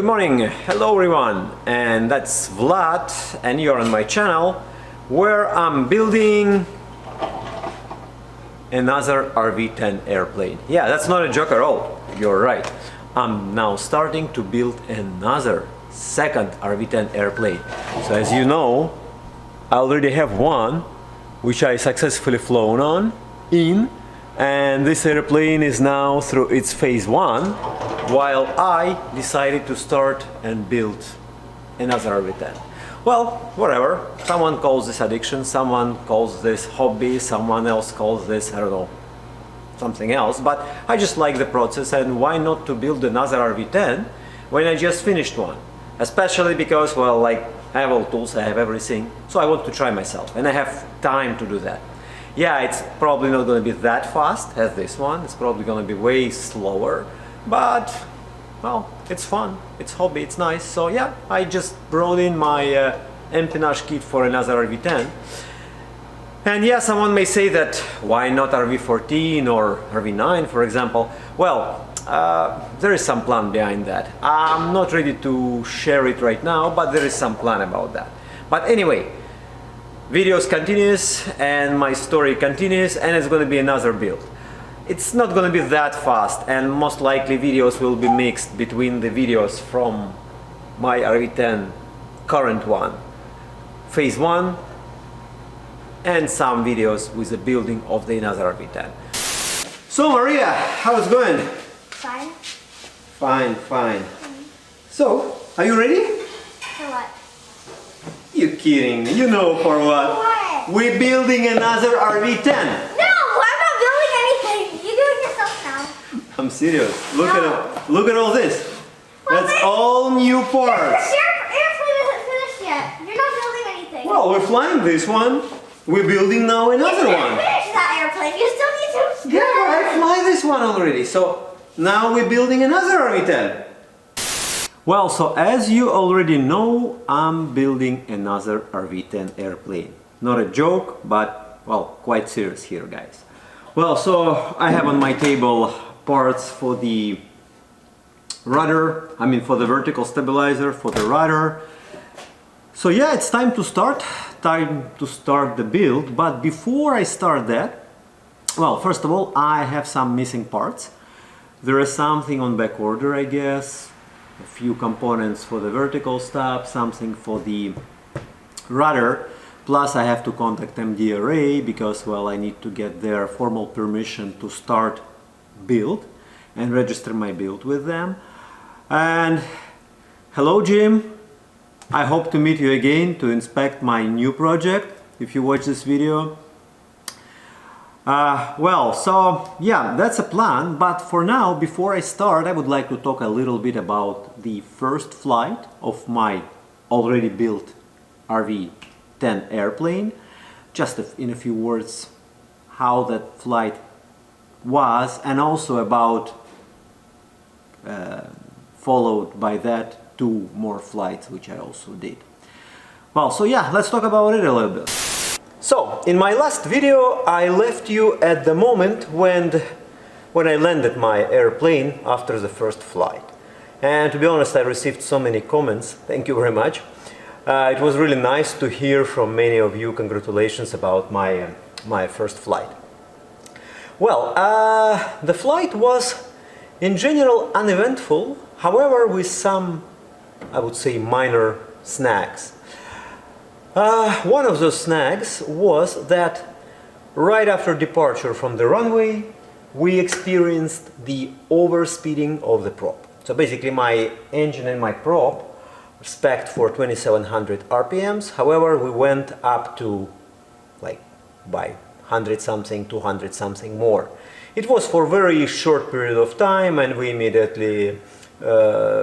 good morning, hello everyone, and that's Vlad, and you're on my channel where I'm building another RV10 airplane. Yeah, that's not a joke at all, you're right. I'm now starting to build another second RV10 airplane. So as you know, I already have one which I successfully flown in, and this airplane is now through its phase 1, while I decided to start and build another RV10. Well, whatever, someone calls this addiction, someone calls this hobby, someone else calls this, I don't know, something else, but I just like the process, and why not to build another RV10 when I just finished one? Especially because, well, like, I have all tools, I have everything, so I want to try myself, and I have time to do that. Yeah, it's probably not going to be that fast as this one, it's probably going to be way slower, but, well, it's fun, it's hobby, it's nice. So yeah, I just brought in my empennage kit for another RV10. And yeah, someone may say that, why not RV14 or RV9, for example? Well, there is some plan behind that. I'm not ready to share it right now, but there is some plan about that. But anyway, videos continues and my story continues, and it's going to be another build. It's not going to be that fast, and most likely videos will be mixed between the videos from my RV10 current one, phase 1, and some videos with the building of the another RV10. So Maria, how's it going? Fine. Fine. So, are you ready? For what? You kidding me? You know for what? What? We're building another RV10. No, I'm not building anything. You do it yourself now. I'm serious. Look at all this. Well, That's all new parts. Your airplane isn't finished yet. You're not building anything. Well, we're flying this one. We're building now another you one. Finish that airplane. You still need to. Yeah, but I fly this one already. So now we're building another RV10. Well, so as you already know, I'm building another RV10 airplane. Not a joke, but, well, quite serious here, guys. Well, so I have on my table parts for the rudder, for the vertical stabilizer, for the rudder. So yeah, it's time to start the build, but before I start that, well, first of all, I have some missing parts. There is something on back order, I guess. A few components for the vertical stop, something for the rudder, plus I have to contact MDRA because, well, I need to get their formal permission to start build and register my build with them. And hello Jim, I hope to meet you again to inspect my new project if you watch this video. Well, so yeah, that's a plan, but for now, before I start, I would like to talk a little bit about the first flight of my already built RV10 airplane. Just in a few words, how that flight was, and also about, followed by that, 2 more flights, which I also did. Well, so yeah, let's talk about it a little bit. So, in my last video, I left you at the moment when I landed my airplane after the first flight. And to be honest, I received so many comments, thank you very much. It was really nice to hear from many of you congratulations about my first flight. Well, the flight was in general uneventful, however with some, I would say, minor snags. One of those snags was that right after departure from the runway, we experienced the overspeeding of the prop. So basically my engine and my prop were spec'd for 2700 RPMs, however we went up to like by 100 something, 200 something more. It was for a very short period of time, and we immediately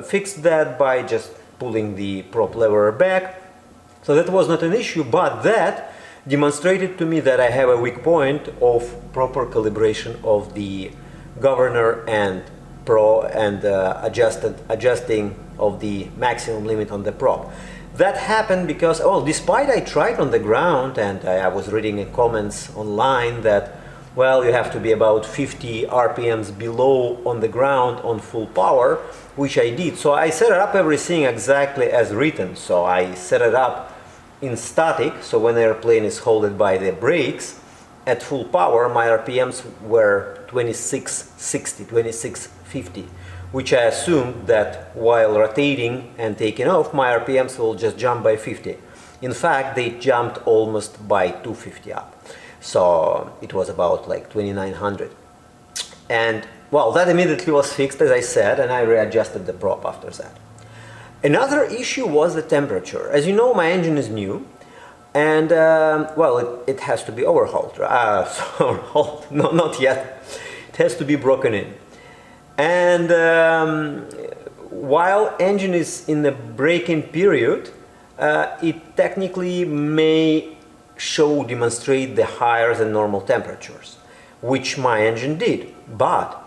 fixed that by just pulling the prop lever back. So that was not an issue, but that demonstrated to me that I have a weak point of proper calibration of the governor and adjusting of the maximum limit on the prop. That happened because, well, despite I tried on the ground, and I was reading in comments online that Well, you have to be about 50 RPMs below on the ground on full power, which I did. So I set up everything exactly as written. So I set it up in static, so when the airplane is held by the brakes at full power, my RPMs were 2660, 2650, which I assumed that while rotating and taking off, my RPMs will just jump by 50. In fact, they jumped almost by 250 up. So it was about like 2900. And well, that immediately was fixed, as I said, and I readjusted the prop after that. Another issue was the temperature. As you know, my engine is new, and well, it has to be overhauled. Overhauled? No, not yet. It has to be broken in. And while engine is in the break-in period, it technically may demonstrate the higher than normal temperatures, which my engine did. But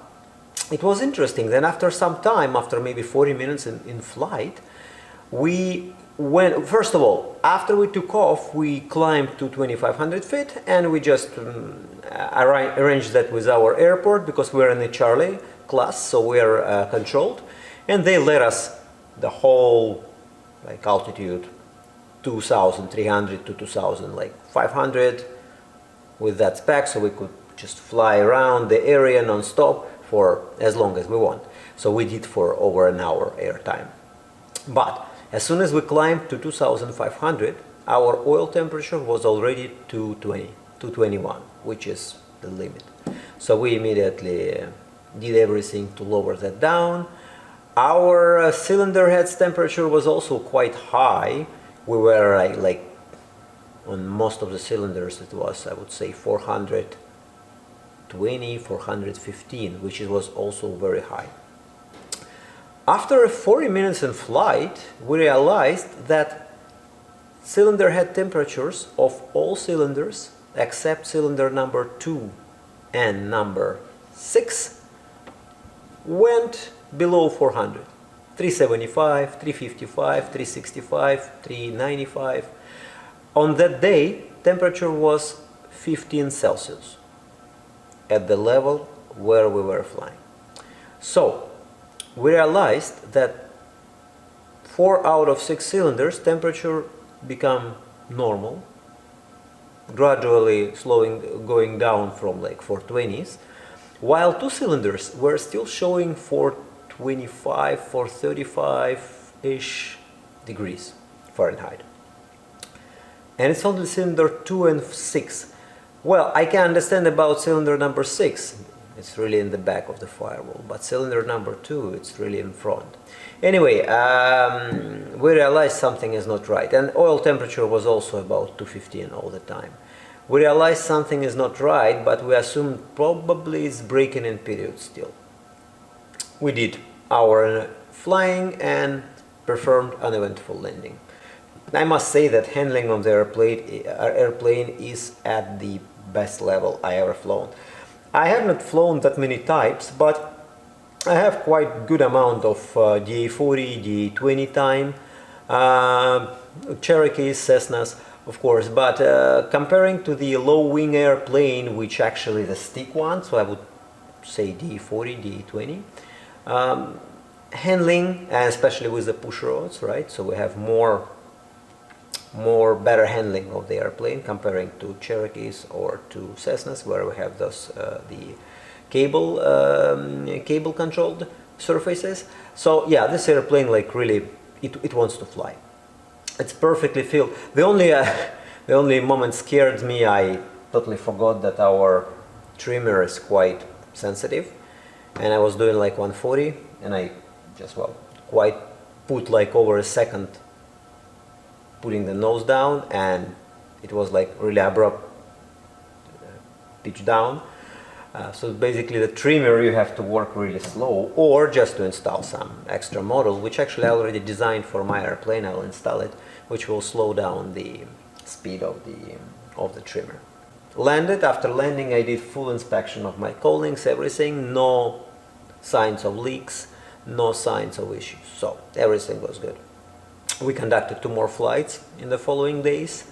it was interesting. Then after some time, after maybe 40 minutes in flight, we went, first of all, after we took off, we climbed to 2,500 feet, and we just arranged that with our airport, because we're in the Charlie class, so we're controlled, and they let us the whole like altitude 2,300 to 2,500 with that spec, so we could just fly around the area non-stop for as long as we want. So we did for over an hour airtime. But as soon as we climbed to 2,500, our oil temperature was already 220, 221, which is the limit. So we immediately did everything to lower that down. Our cylinder head's temperature was also quite high. We were like on most of the cylinders, it was, I would say, 420, 415, which was also very high. After 40 minutes in flight, we realized that cylinder head temperatures of all cylinders except cylinder number 2 and number 6 went below 400. 375, 355, 365, 395. On that day, temperature was 15 Celsius at the level where we were flying. So we realized that 4 out of 6 cylinders temperature become normal, gradually going down from like 420s, while 2 cylinders were still showing 425, 435-ish degrees Fahrenheit. And it's only cylinder 2 and 6. Well, I can understand about cylinder number 6. It's really in the back of the firewall. But cylinder number 2, it's really in front. Anyway, we realized something is not right. And oil temperature was also about 215 all the time. We realized something is not right, but we assumed probably it's breaking in period still. We did our flying and performed an eventful landing. I must say that handling of the airplane is at the best level I ever flown. I have not flown that many types, but I have quite good amount of DA40, DA20 time, Cherokees, Cessnas, of course, but comparing to the low wing airplane, which actually the stick one, so I would say DA40, DA20, handling, and especially with the push rods, right? So we have more better handling of the airplane comparing to Cherokees or to Cessnas, where we have those the cable controlled surfaces. So yeah, this airplane like really it wants to fly. It's perfectly filled. The only moment scared me, I totally forgot that our trimmer is quite sensitive, and I was doing like 140, and I just quite put like over a second putting the nose down, and it was like really abrupt pitch down. So basically the trimmer you have to work really slow, or just to install some extra model, which actually I already designed for my airplane. I will install it, which will slow down the speed of the trimmer. Landed. After landing, I did full inspection of my cowlings, everything, no signs of leaks, no signs of issues, so everything was good. We conducted 2 more flights in the following days,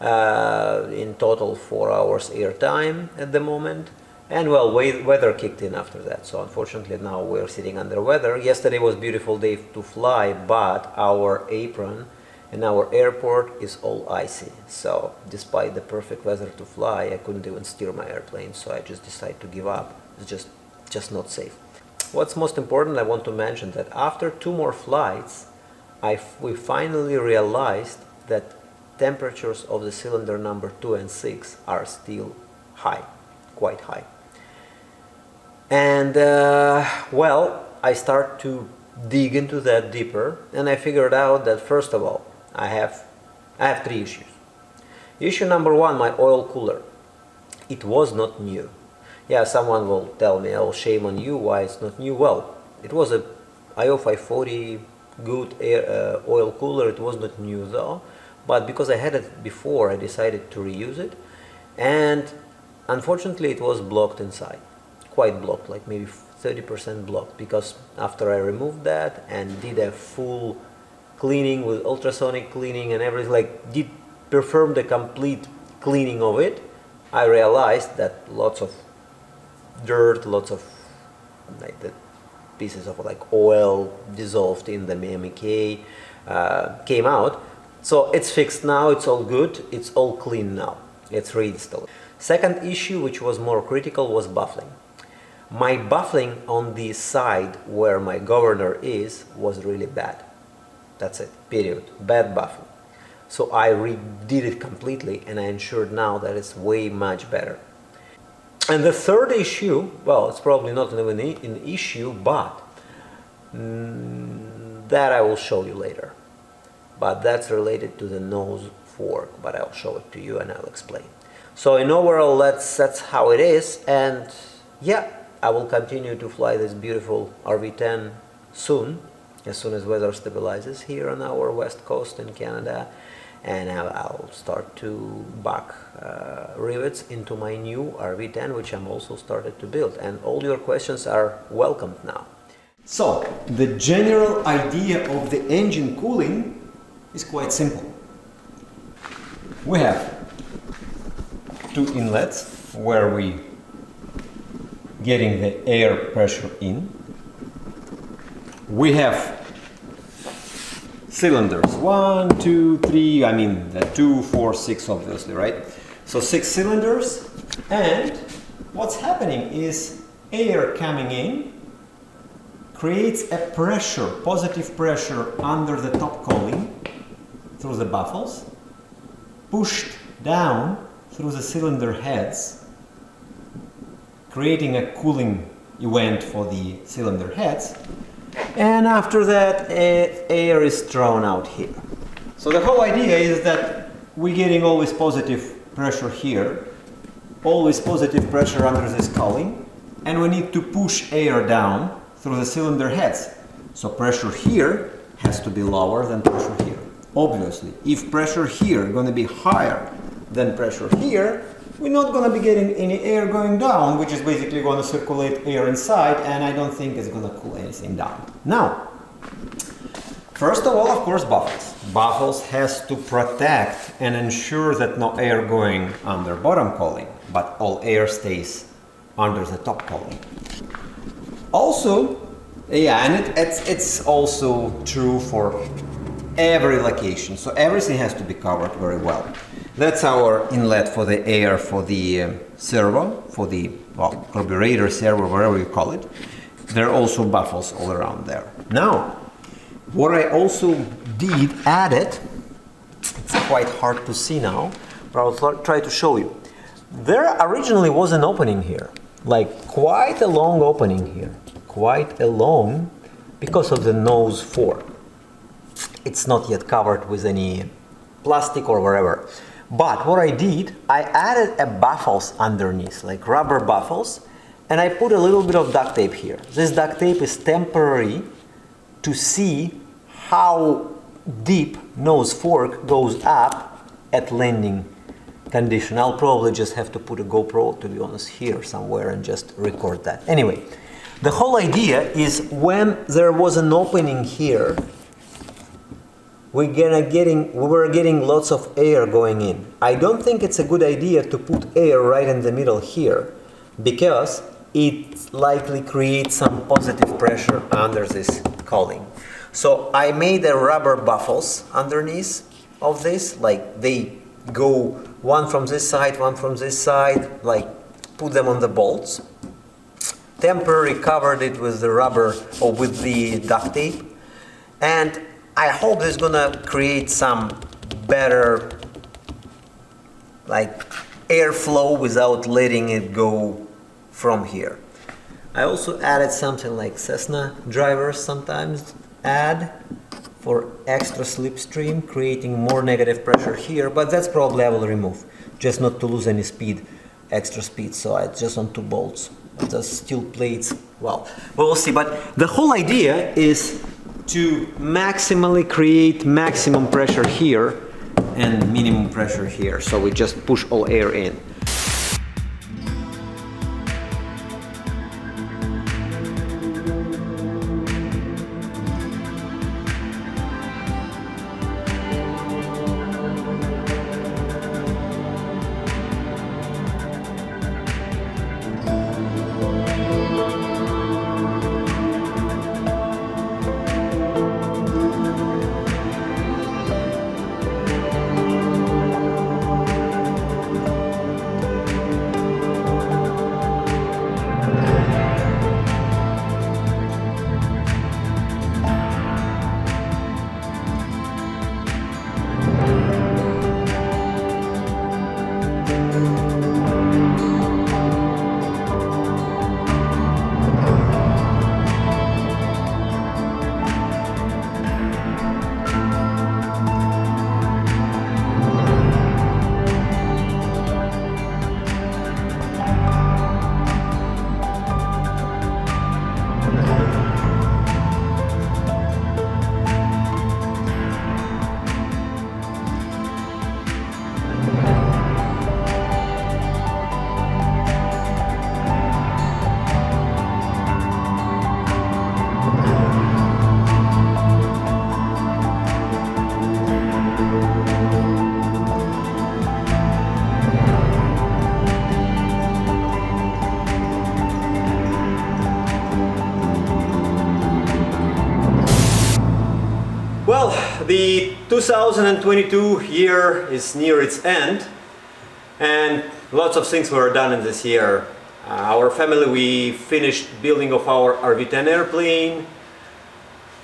in total 4 hours air time at the moment. And well, weather kicked in after that. So unfortunately now we're sitting under weather. Yesterday was a beautiful day to fly, but our apron and our airport is all icy. So despite the perfect weather to fly, I couldn't even steer my airplane. So I just decided to give up. It's just not safe. What's most important, I want to mention that after 2 more flights, we finally realized that temperatures of the cylinder number 2 and 6 are still high, quite high. And well, I start to dig into that deeper, and I figured out that first of all, I have 3 issues. Issue number 1, my oil cooler. It was not new. Yeah, someone will tell me, oh, shame on you, why it's not new? Well, it was a IO 540 good oil cooler. It was not new though, but because I had it before, I decided to reuse it, and unfortunately it was blocked inside. Quite blocked, like maybe 30% blocked, because after I removed that and did a full cleaning with ultrasonic cleaning and everything, like did perform the complete cleaning of it, I realized that lots of dirt, lots of like the pieces of like oil dissolved in the MEK came out. So it's fixed now, it's all good, it's all clean now, it's reinstalled. Second issue, which was more critical, was baffling. My baffling on the side where my governor is was really bad. That's it, period. Bad baffling. So I redid it completely, and I ensured now that it's way much better. And the third issue, well, it's probably not even an issue, but that I will show you later. But that's related to the nose fork, but I'll show it to you and I'll explain. So in overall, that's how it is, and yeah, I will continue to fly this beautiful RV10 soon as weather stabilizes here on our west coast in Canada, and I'll start to back rivets into my new RV10, which I'm also started to build, and all your questions are welcomed now. So the general idea of the engine cooling is quite simple. We have 2 inlets where we getting the air pressure in. We have cylinders, 1, 2, 3, I mean the 2, 4, 6 obviously, right? So 6 cylinders, and what's happening is air coming in creates a pressure, positive pressure under the top cowling through the baffles, pushed down through the cylinder heads, creating a cooling event for the cylinder heads, and after that air is thrown out here. So the whole idea is that we're getting always positive pressure here, always positive pressure under this cowling, and we need to push air down through the cylinder heads. So pressure here has to be lower than pressure here. Obviously, if pressure here is going to be higher than pressure here, we're not going to be getting any air going down, which is basically going to circulate air inside, and I don't think it's going to cool anything down. Now, first of all, of course, baffles. Baffles has to protect and ensure that no air going under bottom cowling, but all air stays under the top cowling. Also, yeah, and it's also true for every location, so everything has to be covered very well. That's our inlet for the air for the servo, for the carburetor, servo, whatever you call it. There are also baffles all around there. Now, what I also did added, it's quite hard to see now, but I'll try to show you. There originally was an opening here, like quite a long opening here, quite a long, because of the nose fork. It's not yet covered with any plastic or whatever. But what I did, I added a baffles underneath, like rubber baffles, and I put a little bit of duct tape here. This duct tape is temporary to see how deep nose fork goes up at landing condition. I'll probably just have to put a GoPro, to be honest, here somewhere and just record that. Anyway, the whole idea is when there was an opening here, we were getting lots of air going in. I don't think it's a good idea to put air right in the middle here, because it likely creates some positive pressure under this cowling. So I made the rubber buffles underneath of this, like they go one from this side, one from this side, like put them on the bolts. Temporarily covered it with the rubber or with the duct tape, and I hope it's gonna create some better like airflow without letting it go from here. I also added something like Cessna drivers sometimes add for extra slipstream, creating more negative pressure here, but that's probably I will remove, just not to lose any speed, extra speed. So I just on 2 bolts. The steel plates, well, we'll see. But the whole idea is to maximally create maximum pressure here and minimum pressure here. So we just push all air in. Well, the 2022 year is near its end, and lots of things were done in this year. Our family, we finished building of our RV10 airplane.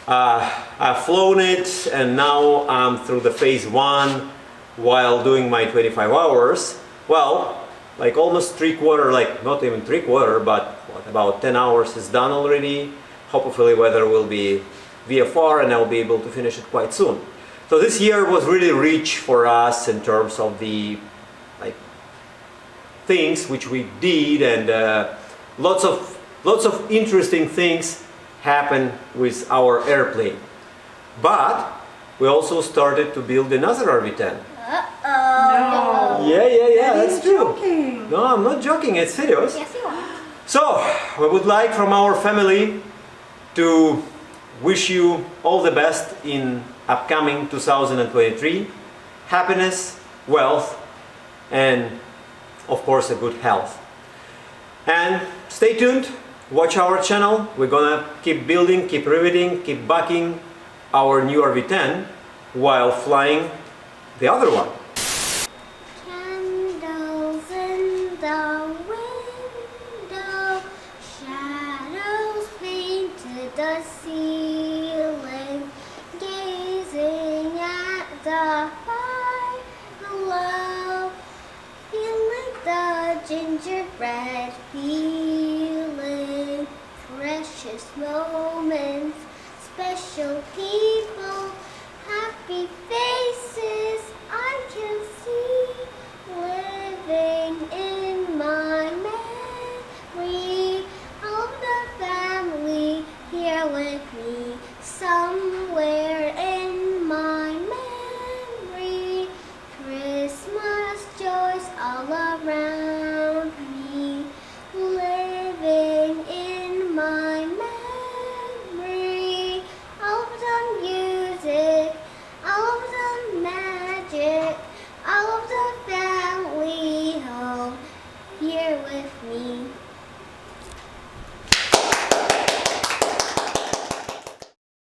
I've flown it, and now I'm through the phase 1 while doing my 25 hours. Well, like almost 3/4, like not even 3/4, but what, about 10 hours is done already. Hopefully weather will be VFR and I'll be able to finish it quite soon. So this year was really rich for us in terms of the like things which we did, and lots of interesting things happened with our airplane. But we also started to build another RV10. Uh-oh. Yeah, that's true. Joking. No, I'm not joking, it's serious. Yes, you are. So, we would like from our family to wish you all the best in upcoming 2023. Happiness, wealth, and of course a good health. And stay tuned, watch our channel. We're gonna keep building, keep riveting, keep bucking our new RV10 while flying the other one. Candles in the window, shadows painted the ceiling, gazing at the fire below, feeling the gingerbread feeling, precious moments, special people, happy faces I can see living in my memory. All the family here with me, somewhere in my memory. Christmas joys all around me, living in my memory. All of the music, all of the magic, all of the family home here with me.